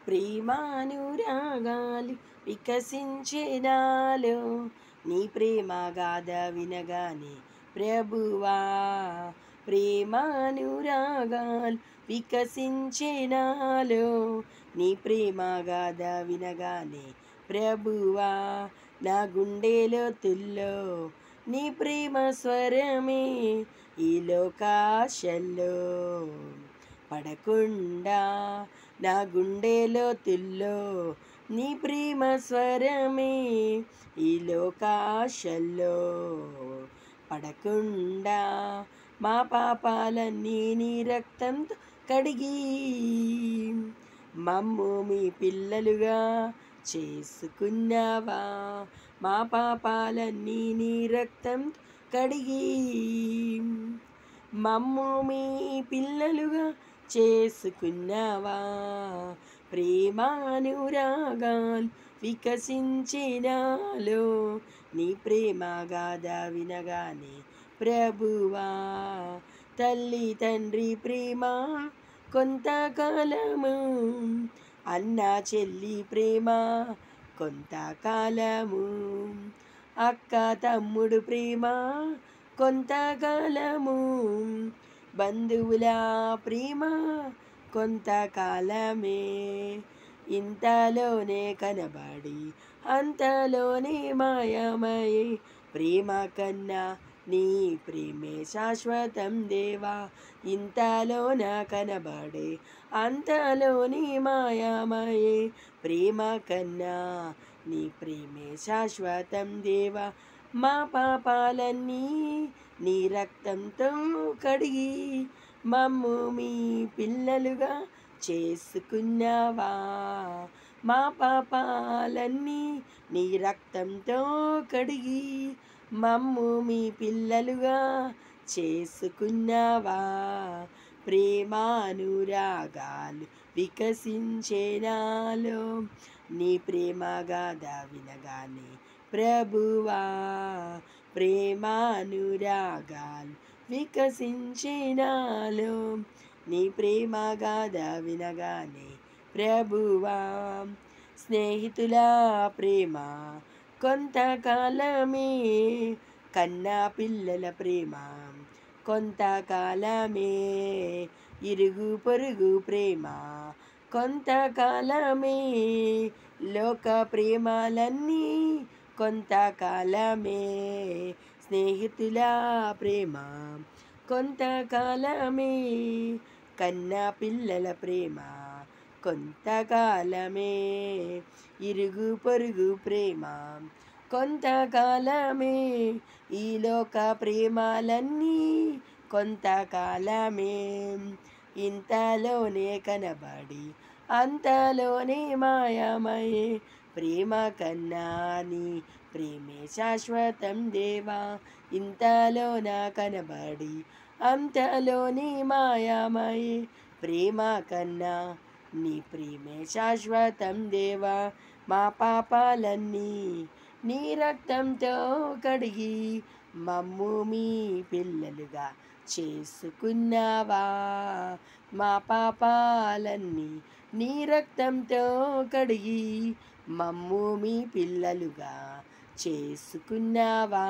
ప్రేమానురాగాలు వికసించే నాలో, నీ ప్రేమ గాథ వినగానే ప్రభువా. ప్రేమానురాగాలు వికసించే నాలో, నీ ప్రేమ గాథ వినగానే ప్రభువా. నా గుండె లోతుల్లో నీ ప్రేమ స్వరమే, ఈ లోకాశల్లో పడకుండా. నా గుండె లోతుల్లో నీ ప్రేమ స్వరమే, ఈ లోకాశల్లో పడకుండా. మా పాపాలన్నీ నీ రక్తంతో కడిగి, మమ్ము మీ పిల్లలుగా చేసుకున్నావా. మా పాపాలన్నీ నీ రక్తంతో కడిగి, మమ్ము మీ పిల్లలుగా చేసుకున్నావా. ప్రేమానురాగాలు వికసించే నాలో, నీ ప్రేమ గాథ వినగానే ప్రభువా. తల్లి తండ్రి ప్రేమ కొంతకాలము, అన్న చెల్లి ప్రేమ కొంతకాలము, అక్క తమ్ముడు ప్రేమ కొంతకాలము, బంధువుల ప్రేమ కొంతకాలమే. ఇంతలోనే కనబడి అంతలోనే మాయమయ్యే ప్రేమ కన్నా నీ ప్రేమే శాశ్వతం దేవా. ఇంతలోన కనబడే అంతలోని మాయమయ్యే ప్రేమ కన్నా నీ ప్రేమే శాశ్వతం దేవా. మా పాపాలన్నీ నీ రక్తంతో కడిగి, మమ్ము మీ పిల్లలుగా చేసుకున్నావా. మా పాపాలన్నీ నీ రక్తంతో కడిగి, మమ్ము మీ పిల్లలుగా చేసుకున్నావా. ప్రేమానురాగాలు వికసించే నాలో, నీ ప్రేమ గాథ వినగానే ప్రభువా. ప్రేమానురాగాలు వికసించే నాలో, నీ ప్రేమ గాథ వినగానే ప్రభువా. స్నేహితుల ప్రేమ కొంతకాలమే, కన్నా పిల్లల ప్రేమ కొంతకాలమే, ఇరుగు పొరుగు ప్రేమ కొంతకాలమే, లోక ప్రేమలన్నీ కొంతకాలమే. స్నేహితుల ప్రేమ కొంతకాలమే, కన్నా పిల్లల ప్రేమ కొంతకాలమే, ఇరుగు పొరుగు ప్రేమ కొంతకాలమే, ఈ లోక ప్రేమలన్నీ కొంతకాలమే. ఇంతలోనే కనబడి అంతలోనే మాయమయ్యే ప్రేమ కన్నా నీ ప్రేమే శాశ్వతం దేవా. ఇంతలోన కనబడి అంతలోనే మాయమయ్యే ప్రేమ కన్నా నీ ప్రేమే శాశ్వతం దేవా. మా పాపాలన్నీ నీ రక్తంతో కడిగి, మమ్ము మీ పిల్లలుగా చేసుకున్నావా. మా పాపాలన్నీ నీ రక్తంతో కడిగి, మమ్ము మీ పిల్లలుగా చేసుకున్నావా.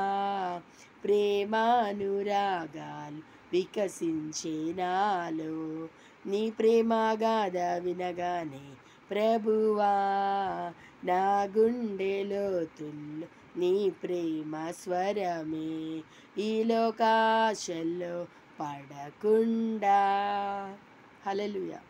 ప్రేమానురాగాలు వికసించే నాలో, నీ ప్రేమ గాథ వినగానే ప్రభువా. నా గుండె లోతుల్లో నీ ప్రేమ స్వరమే, ఈ లోకాశల్లో పడకుండా. హల్లెలూయా.